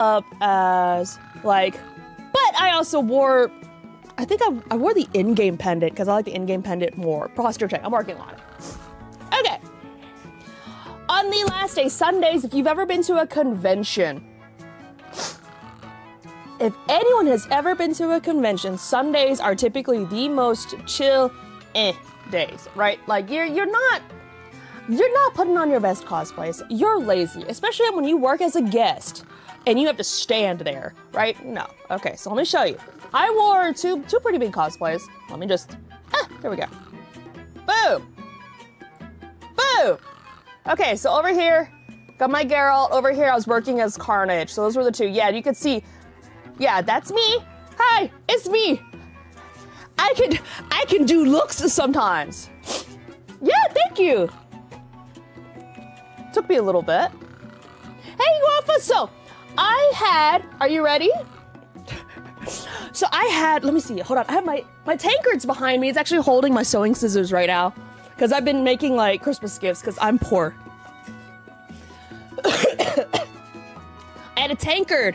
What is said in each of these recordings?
up as like, but I also wore, I think I wore the in-game pendant because I like the in-game pendant more. Posture check, I'm working on it. Okay. On the last day, Sundays, if you've ever been to a convention, if anyone has ever been to a convention, Sundays are typically the most chill days, right? Like you're not putting on your best cosplays. You're lazy, especially when you work as a guest and you have to stand there, right? No. Okay, so let me show you. I wore two pretty big cosplays. Let me just, there we go. Boom. Boom. Okay, so over here, got my Geralt. Over here, I was working as Carnage. So those were the two. Yeah, you could see, yeah, that's me. Hi, it's me. I can do looks sometimes. Yeah, thank you. Took me a little bit. Hey, Wafa, so I had, are you ready? So I had, let me see, hold on. I have my tankard's behind me. It's actually holding my sewing scissors right now because I've been making like Christmas gifts because I'm poor. I had a tankard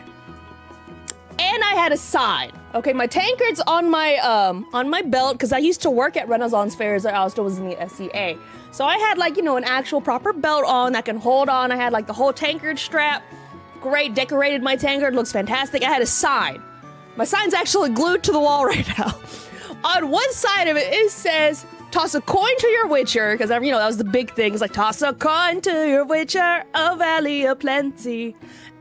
and I had a sign. Okay, my tankard's on my belt because I used to work at Renaissance fairs. I also was in the SCA. So I had like, you know, an actual proper belt on that can hold on. I had like the whole tankard strap. Great, decorated my tankard, looks fantastic. I had a sign. My sign's actually glued to the wall right now. On one side of it, it says, toss a coin to your witcher, because, you know, that was the big thing. It's like, toss a coin to your witcher, a valley of plenty.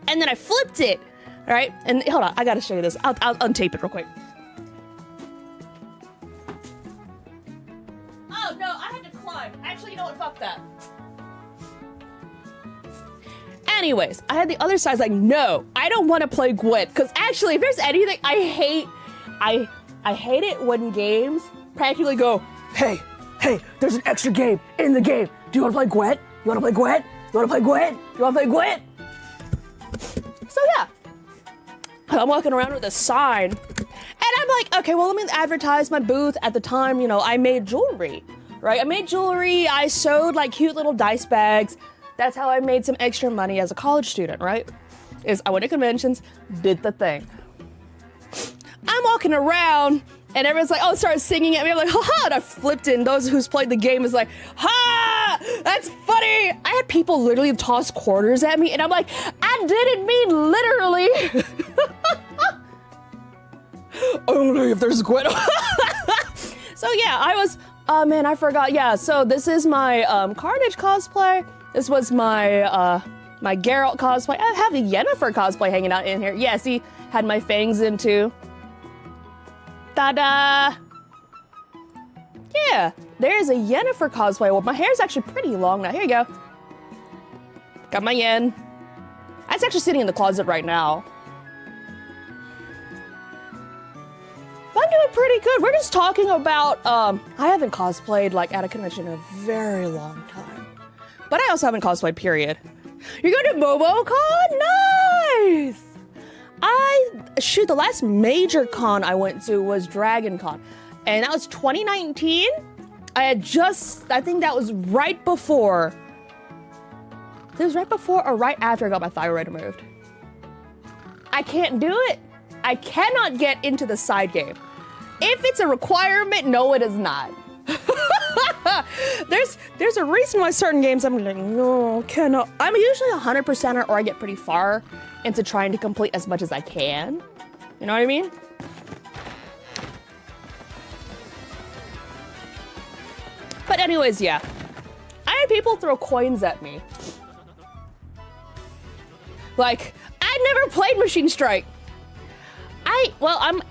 And then I flipped it, all right? And hold on, I gotta show you this. I'll untape it real quick. Oh, no, I had to climb. Actually, you know what? Fuck that. Anyways, I had the other side like, no, I don't want to play Gwent. Because actually, if there's anything I hate it when games practically go, hey, there's an extra game in the game. Do you want to play Gwent? You want to play Gwent? You want to play Gwent? You want to play Gwent? So yeah, I'm walking around with a sign. And I'm like, okay, well, let me advertise my booth. At the time, you know, I made jewelry, right? I made jewelry. I sewed like cute little dice bags. That's how I made some extra money as a college student, right? Is I went to conventions, did the thing. I'm walking around and everyone's like, oh, started singing at me. I'm like, haha, and I flipped in. Those who's played the game is like, ha, that's funny. I had people literally toss quarters at me and I'm like, I didn't mean literally. Only if there's Gwent. So yeah, I was, oh man, I forgot. Yeah, so this is my Carnage cosplay. This was my my Geralt cosplay. I have a Yennefer cosplay hanging out in here. Yeah, see, had my fangs in too. Ta-da! Yeah, there's a Yennefer cosplay. Well, my hair's actually pretty long now. Here you go. Got my yen. It's actually sitting in the closet right now. I'm doing pretty good. We're just talking about, I haven't cosplayed like at a convention in a very long time. But I also haven't cosplayed, period. You're going to MomoCon? Nice! Shoot, the last major con I went to was Dragon Con. And that was 2019. I think that was right before. It was right before or right after I got my thyroid removed. I can't do it. I cannot get into the side game. If it's a requirement, no, it is not. There's a reason why certain games I'm like, no, cannot. I'm usually 100%er or I get pretty far into trying to complete as much as I can. You know what I mean? But anyways, yeah. I had people throw coins at me. Like, I never played Machine Strike. I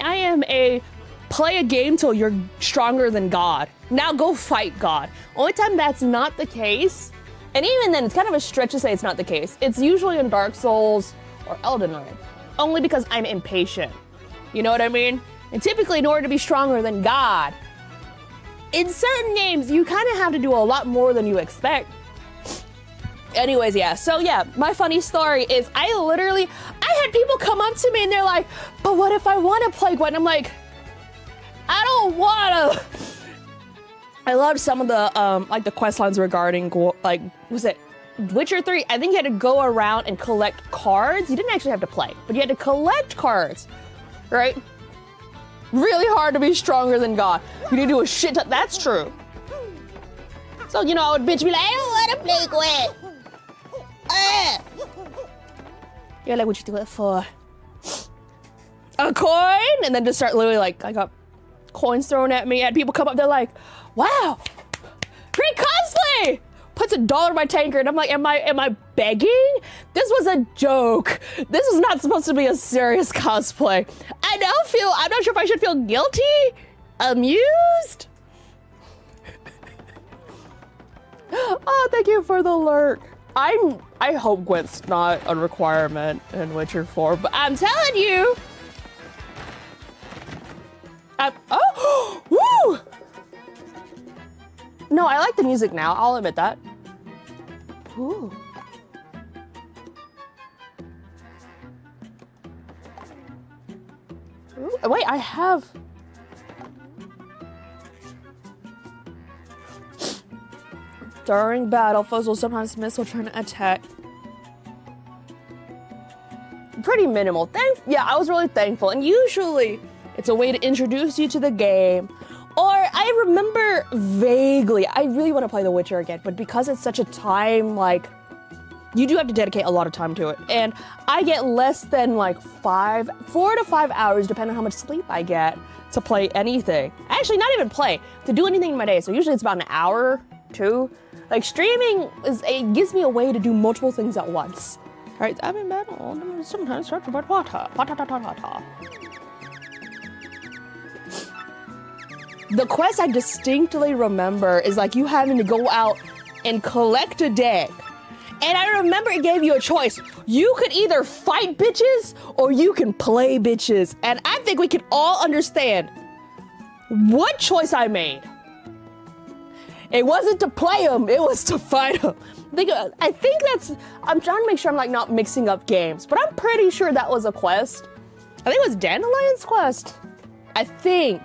am a play a game till you're stronger than God. Now go fight God. Only time that's not the case, and even then it's kind of a stretch to say it's not the case. It's usually in Dark Souls or Elden Ring. Only because I'm impatient. You know what I mean? And typically in order to be stronger than God, in certain games you kind of have to do a lot more than you expect. Anyways, yeah, so yeah, my funny story is I had people come up to me and they're like, but what if I want to play Gwent? I'm like, I don't want to. I loved some of the, like the quest lines regarding, like, was it Witcher 3, I think you had to go around and collect cards. You didn't actually have to play, but you had to collect cards, right? Really hard to be stronger than God. You need to do a shit ton. That's true. So, you know, I would bitch be like, I don't want to play Gwent. You're like, what you do it for? A coin? And then just start literally like, I got coins thrown at me. I had people come up, they're like, wow, great cosplay! Puts $1 in my tanker, and I'm like, am I begging? This was a joke. This is not supposed to be a serious cosplay. I'm not sure if I should feel guilty, amused. Oh, thank you for the lurk. I hope Gwent's not a requirement in Witcher 4, but I'm telling you. Oh, woo! No, I like the music now. I'll admit that. Ooh. Ooh, wait, I have. During battle, foes will sometimes miss while trying to attack. Pretty minimal. Yeah, I was really thankful. And usually, it's a way to introduce you to the game. Or I remember vaguely, I really want to play The Witcher again, but because it's such a time, like, you do have to dedicate a lot of time to it. And I get less than like 4 to 5 hours, depending on how much sleep I get, to play anything. Actually, not even play, to do anything in my day. So usually it's about an hour, 2. Like streaming, it gives me a way to do multiple things at once. All right, I'm in battle, sometimes start about water. The quest I distinctly remember is like you having to go out and collect a deck. And I remember it gave you a choice. You could either fight bitches or you can play bitches. And I think we can all understand what choice I made. It wasn't to play them, it was to fight them. I think I'm trying to make sure I'm like not mixing up games, but I'm pretty sure that was a quest. I think it was Dandelion's quest. I think.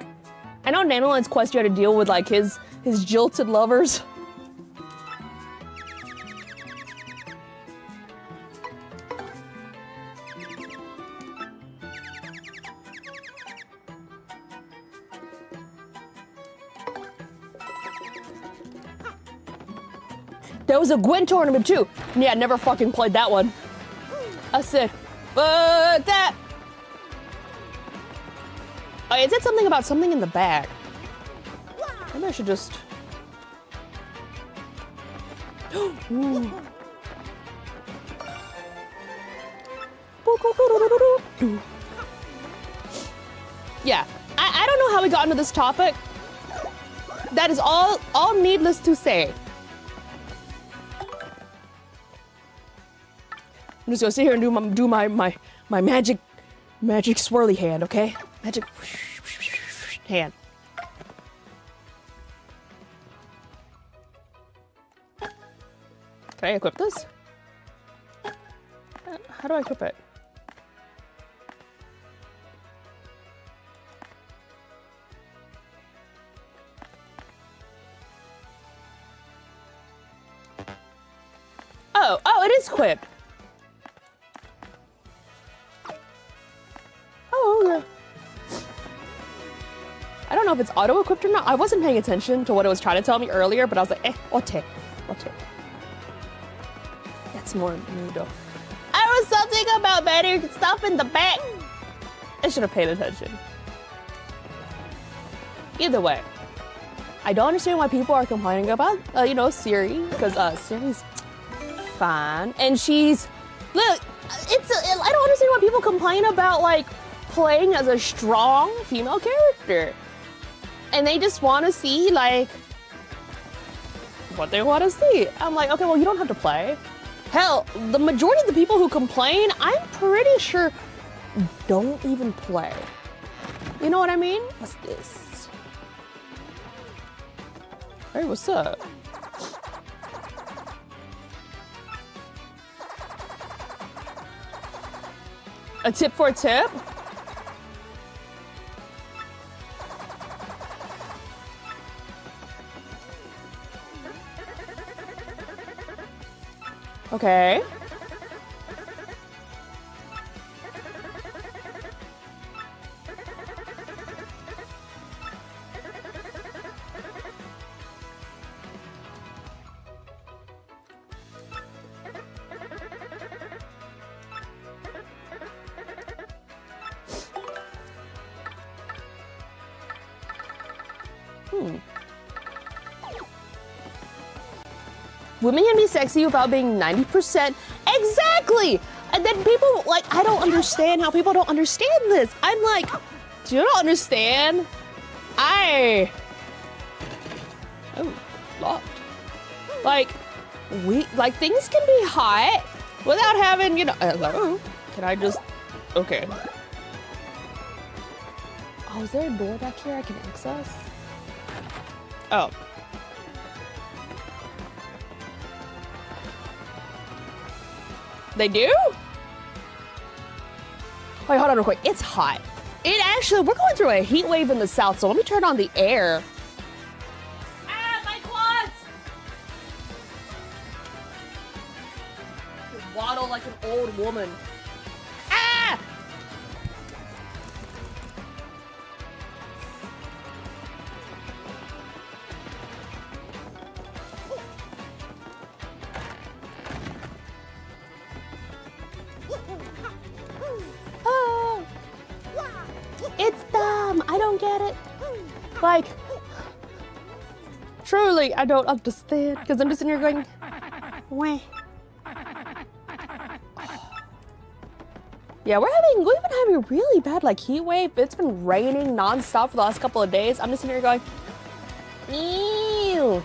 I know Dandelion's quest you had to deal with like his jilted lovers. There was a Gwent tournament too. Yeah, never fucking played that one. I said, fuck that. Oh, it said something about something in the bag. Maybe I should just. Ooh. Yeah, I don't know how we got into this topic. That is all needless to say. I'm just gonna sit here and do my magic swirly hand, okay? Magic hand. Can I equip this? How do I equip it? Oh, it is equipped. Oh, yeah. I don't know if it's auto-equipped or not. I wasn't paying attention to what it was trying to tell me earlier, but I was like, ote. That's more new though. There was something about better stuff in the back. I should have paid attention. Either way, I don't understand why people are complaining about, Siri, because Siri's fine. And she's, look, I don't understand why people complain about, like, playing as a strong female character. And they just want to see, like, what they want to see. I'm like, okay, well, you don't have to play. Hell, the majority of the people who complain, I'm pretty sure don't even play. You know what I mean? What's this? Hey, what's up? A tip for a tip? Okay. Women can be sexy without being 90%. Exactly! And then people, like, I don't understand how people don't understand this. I'm like, do you not understand? Oh, locked. Like, things can be hot without having, you know, oh, can I just, okay. Oh, is there a door back here I can access? Oh. They do? Wait, hold on real quick. It's hot. We're going through a heat wave in the south, so let me turn on the air. Ah, my quads! You waddle like an old woman. Ah! It's dumb. I don't get it. Like, truly, I don't understand. Because I'm just sitting here going, wah. Yeah, we've been having a really bad like heat wave. It's been raining nonstop for the last couple of days. I'm just sitting here going, ew.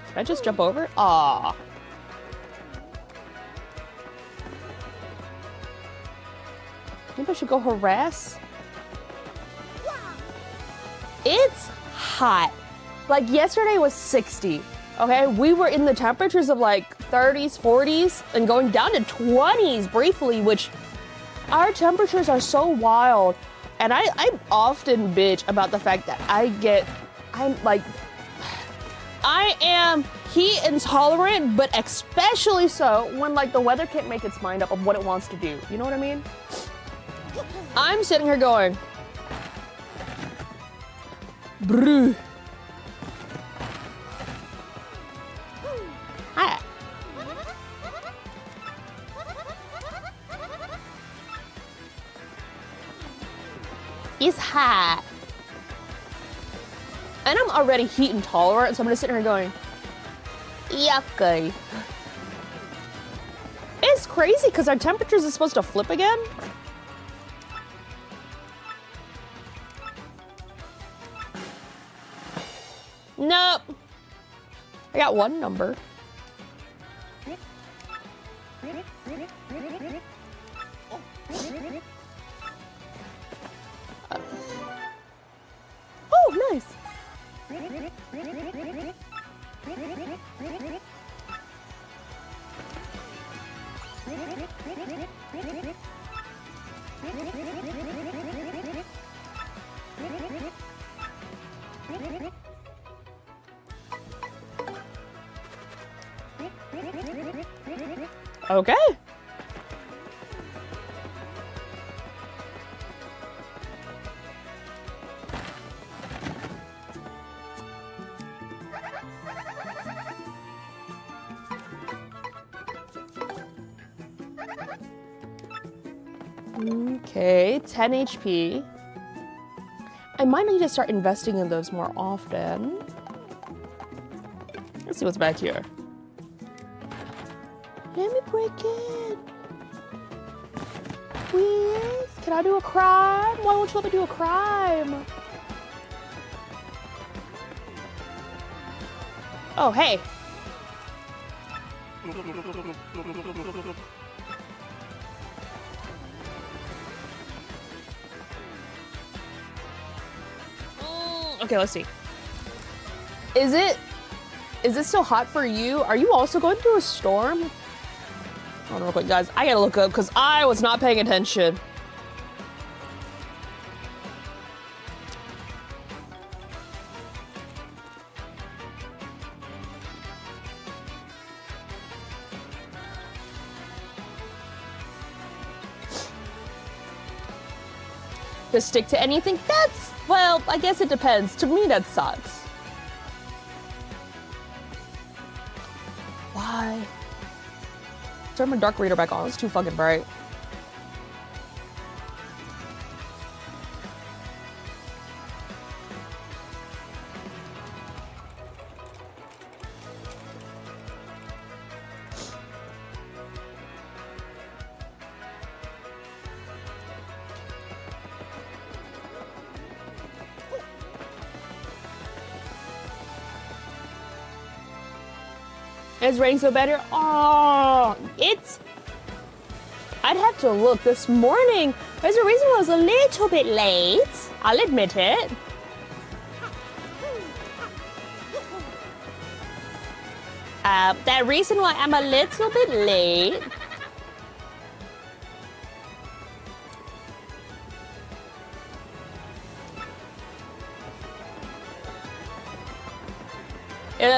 Did I just jump over? Aw. Maybe I should go harass. It's hot. Like yesterday was 60. Okay, we were in the temperatures of like 30s, 40s, and going down to 20s briefly, which our temperatures are so wild. And I often bitch about the fact that I am heat intolerant, but especially so when like the weather can't make its mind up of what it wants to do. You know what I mean? I'm sitting here going, brew. Hi. It's hot. And I'm already heat intolerant, so I'm just sitting here going, yucky. It's crazy because our temperatures are supposed to flip again. Nope. I got one number. Oh, nice. Okay. Okay, 10 HP. I might need to start investing in those more often. Let's see what's back here. Let me break it. Please? Can I do a crime? Why won't you let me do a crime? Oh, hey. Okay, let's see. Is it still hot for you? Are you also going through a storm? Hold on real quick, guys. I gotta look up because I was not paying attention. to stick to anything, that's, well, I guess it depends. To me, that sucks. Why? Turn my dark reader back on. It's too fucking bright. Is rain so better? Oh, I'd have to look. This morning, there's a reason I was a little bit late. I'll admit it. That reason why I'm a little bit late.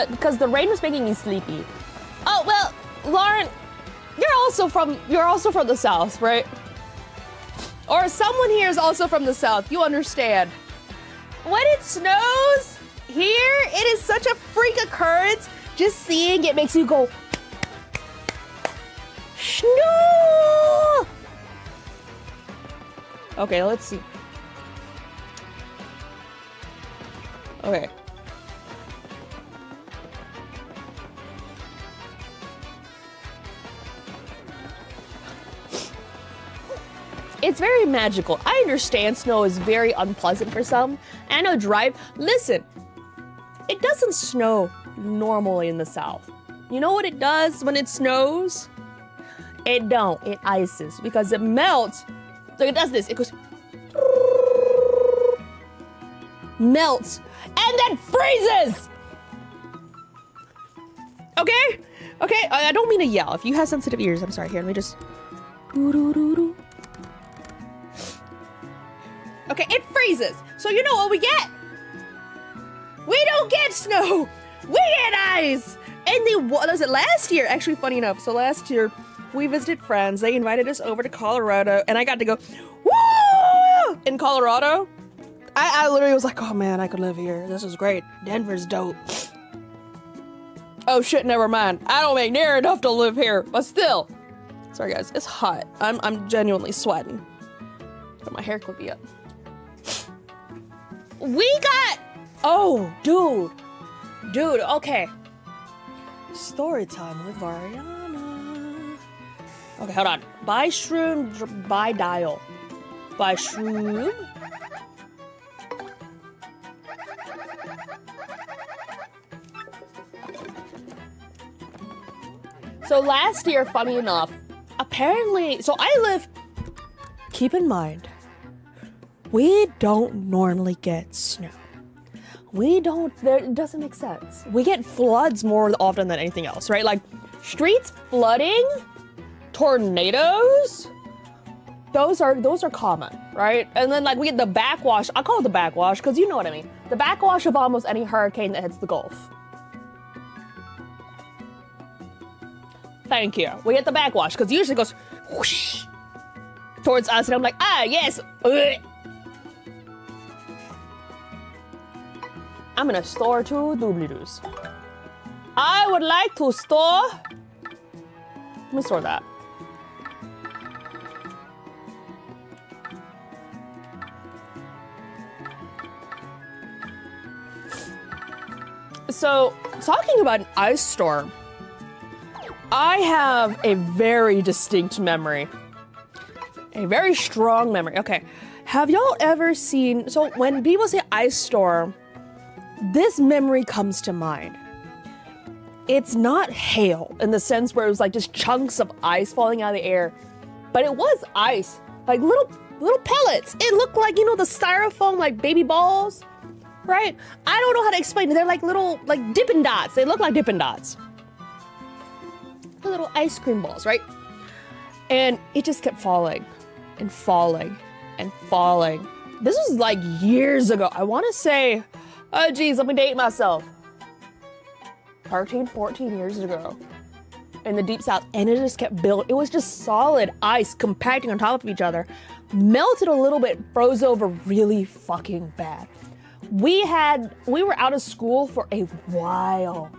Because the rain was making me sleepy. Oh, well, Lauren, you're also from the South, right? Or someone here is also from the South. You understand. When it snows here, it is such a freak occurrence. Just seeing it makes you go, snow. Okay, let's see. Okay. It's very magical. I understand snow is very unpleasant for some. And a drive. Listen, it doesn't snow normally in the South. You know what it does when it snows? It don't. It ices because it melts. So it does this. It goes melts and then freezes. Okay? Okay, I don't mean to yell. If you have sensitive ears, I'm sorry. Here, let me just. Okay, it freezes. So you know what we get? We don't get snow. We get ice. And was it last year? Actually, funny enough. So last year, we visited friends. They invited us over to Colorado, and I got to go, woo! In Colorado. I literally was like, oh man, I could live here. This is great. Denver's dope. Oh shit, never mind. I don't make near enough to live here, but still. Sorry guys, it's hot. I'm genuinely sweating. But my hair could be up. We got, oh, dude, okay. Story time with Variana. Okay, hold on. Buy shroom, buy dial. Buy shroom. So last year, funny enough, apparently, so I live, keep in mind, we don't normally get snow. It doesn't make sense. We get floods more often than anything else, right? Like streets flooding, tornadoes, those are common, right? And then like we get the backwash, I call it the backwash because you know what I mean. The backwash of almost any hurricane that hits the Gulf. Thank you. We get the backwash because it usually goes whoosh towards us and I'm like, ah, yes. I'm gonna store 2 doobly-doos. I would like to store. Let me store that. So, talking about an ice storm, I have a very distinct memory. A very strong memory. Okay, have y'all ever seen, so when people say ice storm, this memory comes to mind. It's not hail in the sense where it was like just chunks of ice falling out of the air, but it was ice, like little pellets. It looked like, you know, the styrofoam, like baby balls, right? I don't know how to explain it. They're like little, like Dippin' Dots. They look like Dippin' Dots. The little ice cream balls, right? And it just kept falling and falling and falling. This was like years ago. I want to say, oh geez, let me date myself. 13, 14 years ago in the deep south, and it just kept building. It was just solid ice compacting on top of each other. melted a little bit, froze over really fucking bad. We were out of school for a while.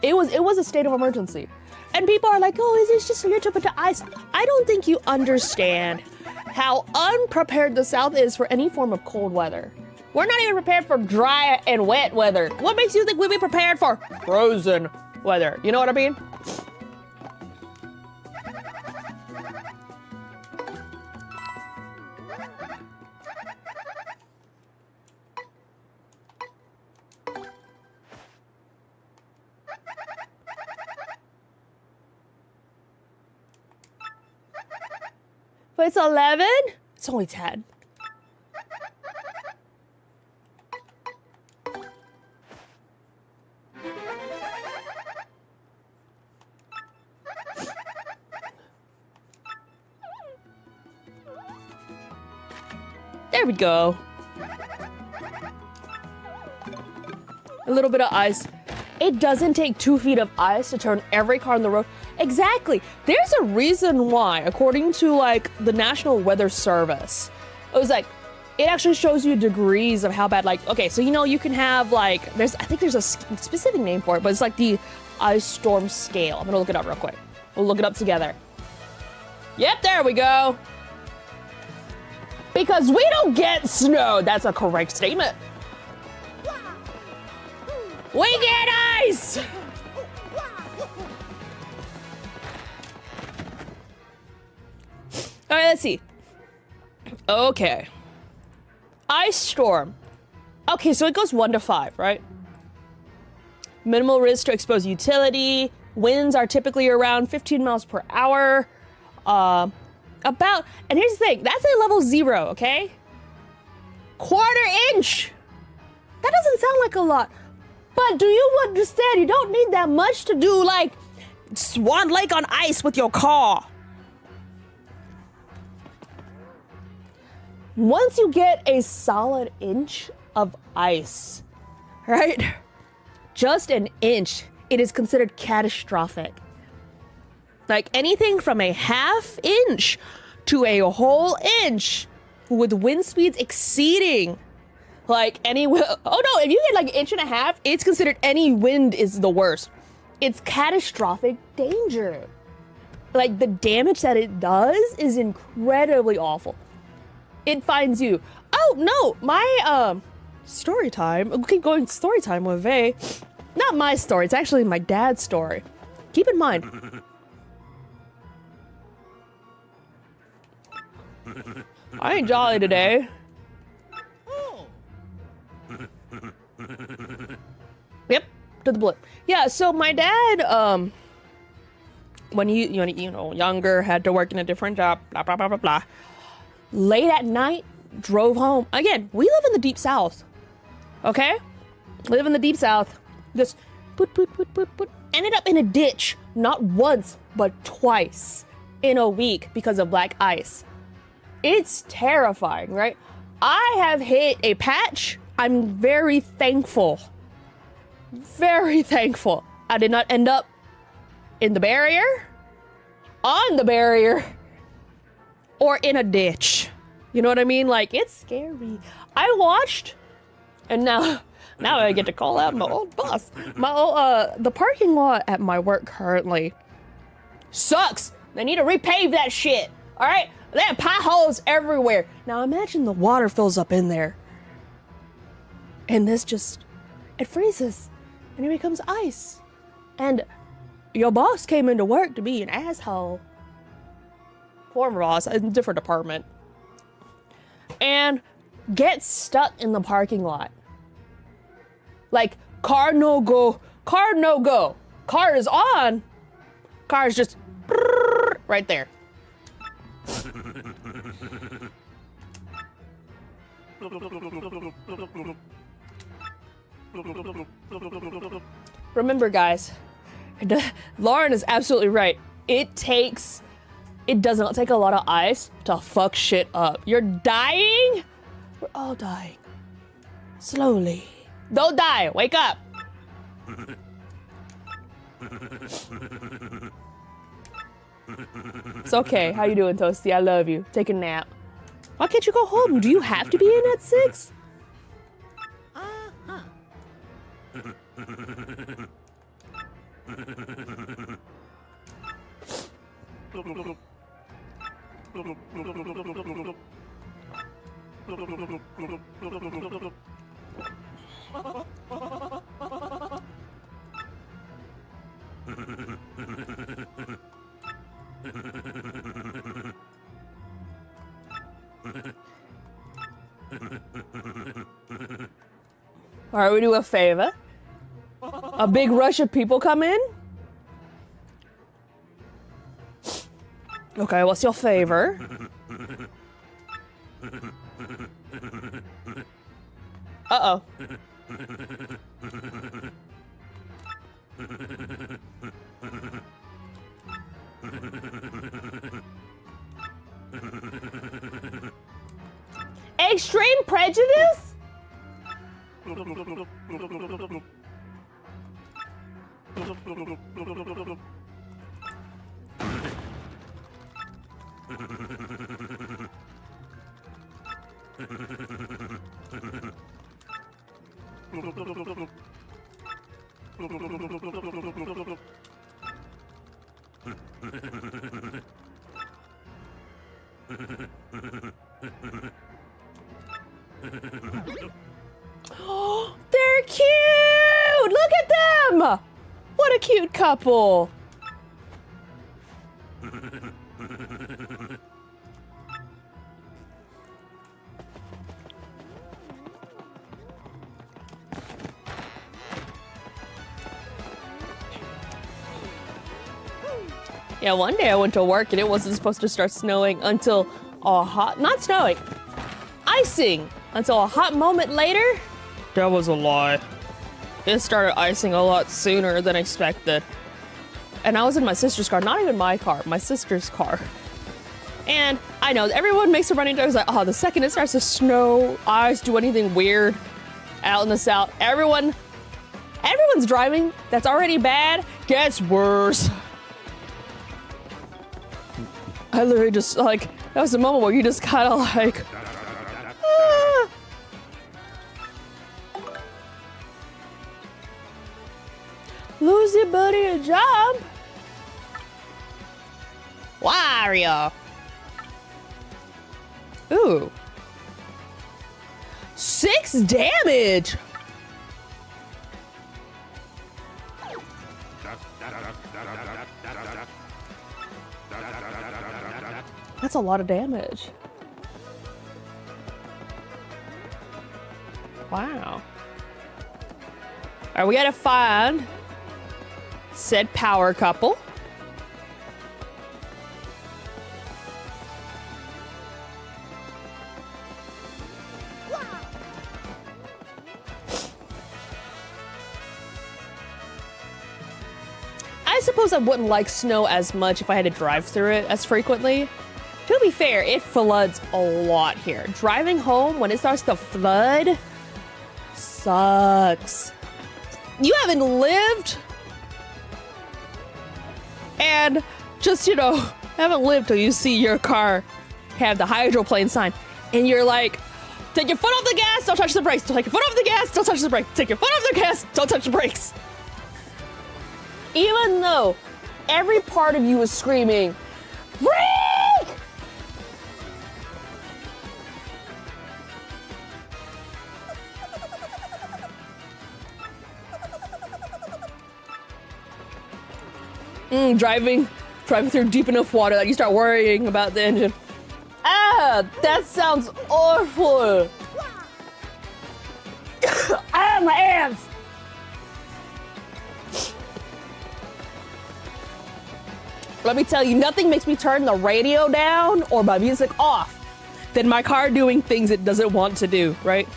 It was a state of emergency. And people are like, oh, is this just you're to put the ice? I don't think you understand how unprepared the South is for any form of cold weather. We're not even prepared for dry and wet weather. What makes you think we'd be prepared for frozen weather? You know what I mean? But it's 11? It's only 10. There we go. A little bit of ice. It doesn't take 2 feet of ice to turn every car on the road. Exactly. There's a reason why, according to like the National Weather Service, it was like, it actually shows you degrees of how bad, like, okay, so you know, you can have like, I think there's a specific name for it, but it's like the ice storm scale. I'm gonna look it up real quick. We'll look it up together. Yep, there we go. Because we don't get snow. That's a correct statement. We get ice! All right, let's see. Okay. Ice storm. Okay, so it goes 1 to 5, right? Minimal risk to exposed utility. Winds are typically around 15 miles per hour. And here's the thing, that's a level 0, okay? 1/4 inch. That doesn't sound like a lot. But do you understand? You don't need that much to do like Swan Lake on ice with your car. Once you get a solid inch of ice, right? Just an inch, it is considered catastrophic. Like anything from a 1/2 inch to a whole inch with wind speeds exceeding like oh no, if you get like 1.5 inches, it's considered any wind is the worst. It's catastrophic danger. Like the damage that it does is incredibly awful. It finds you. Oh no, my story time. We'll keep going story time with Vay. Not my story, it's actually my dad's story. Keep in mind. I ain't jolly today. Yep, to the blip. Yeah, so my dad, when he, you know, younger, had to work in a different job, blah, blah, blah, blah, blah. Late at night, drove home. Again, we live in the deep south, okay? Live in the deep south. Just put. Ended up in a ditch, not once, but twice in a week because of black ice. It's terrifying, right? I have hit a patch. I'm very thankful. Very thankful. I did not end up in the barrier, on the barrier, or in a ditch. You know what I mean? Like, it's scary. I watched, and now I get to call out my old boss. The parking lot at my work currently sucks. They need to repave that shit, all right? They have potholes everywhere. Now imagine the water fills up in there. And this just, it freezes. And it becomes ice. And your boss came into work to be an asshole. Former boss, in a different department. And gets stuck in the parking lot. Like, car no go. Car no go. Car is on. Car is just right there. Remember, guys, Lauren is absolutely right. It does not take a lot of ice to fuck shit up. You're dying? We're all dying. Slowly. Don't die. Wake up. It's okay. How you doing, Toasty? I love you. Take a nap. Why can't you go home? Do you have to be in at 6? All right, we do a favor. A big rush of people come in. Okay, what's your favor? Uh-oh. Extreme prejudice? They're cute! Look at them! What a cute couple! Yeah, one day I went to work and it wasn't supposed to start snowing until not snowing, icing until a hot moment later. That was a lie. It started icing a lot sooner than expected. And I was in my sister's car, not even my car, my sister's car. And I know everyone makes a running joke, like, oh, the second it starts to snow, ice, do anything weird out in the south, everyone's driving. That's already bad. Gets worse. I literally just, like, that was the moment where you just kind of like, ah. Lose your buddy a job? Wario. Ooh. 6 damage. That's a lot of damage. Wow. All right, we gotta find said power couple. I suppose I wouldn't like snow as much if I had to drive through it as frequently. To be fair, it floods a lot here. Driving home when it starts to flood sucks. You haven't lived and just, you know, haven't lived till you see your car have the hydroplane sign and you're like, take your foot off the gas, don't touch the brakes. Take your foot off the gas, don't touch the brakes. Take your foot off the gas, don't touch the brakes. Even though every part of you is screaming, brake! Driving through deep enough water that you start worrying about the engine. Ah, that sounds awful. Ah, my abs. Let me tell you, nothing makes me turn the radio down or my music off than my car doing things it doesn't want to do, right?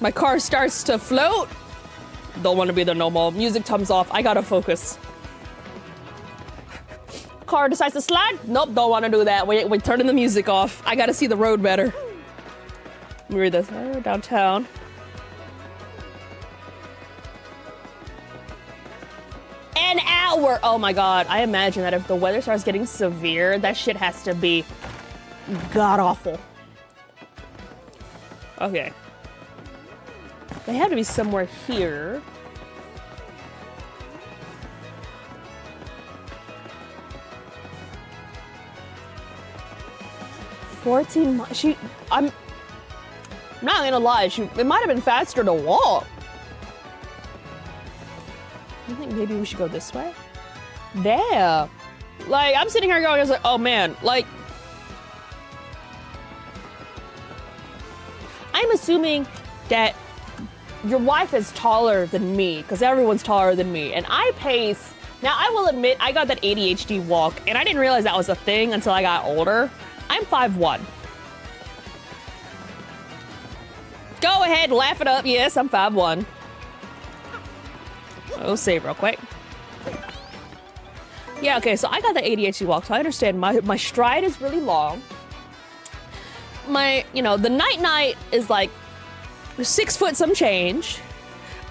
My car starts to float. Don't want to be there no more. Music comes off. I gotta focus. Car decides to slide. Nope, don't want to do that. We're turning the music off. I gotta see the road better. Let me read this. Downtown. And out. hour. Oh my God. I imagine that if the weather starts getting severe, that shit has to be god awful. Okay. They have to be somewhere here. I'm not gonna lie, it might have been faster to walk. I think maybe we should go this way. Damn. Like, I'm sitting here going, I was like, oh man, like, I'm assuming that your wife is taller than me, because everyone's taller than me, and I pace. Now, I will admit, I got that ADHD walk, and I didn't realize that was a thing until I got older. I'm 5'1". Go ahead, laugh it up. Yes, I'm 5'1". We'll save real quick. Yeah, okay, so I got the ADHD walk, so I understand my stride is really long. The night is like 6 foot some change.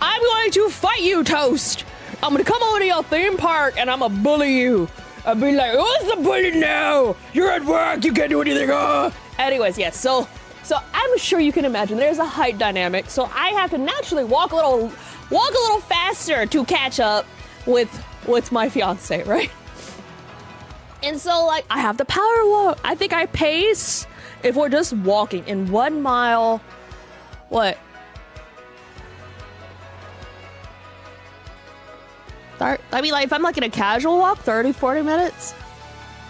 I'm going to fight you, Toast. I'm gonna come over to your theme park and I'm gonna bully you. I'll be like, what's the bully now? You're at work, you can't do anything. Anyways, yes, so I'm sure you can imagine there's a height dynamic, so I have to naturally walk a little faster to catch up with my fiance, right? And so, like, I have the power walk. I think I pace if we're just walking in 1 mile. What? I mean, like, if I'm like in a casual walk, 30, 40 minutes.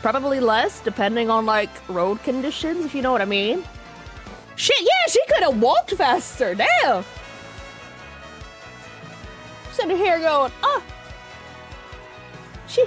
Probably less, depending on, like, road conditions, if you know what I mean. Shit, yeah, she could have walked faster. Damn. Sitting here going, she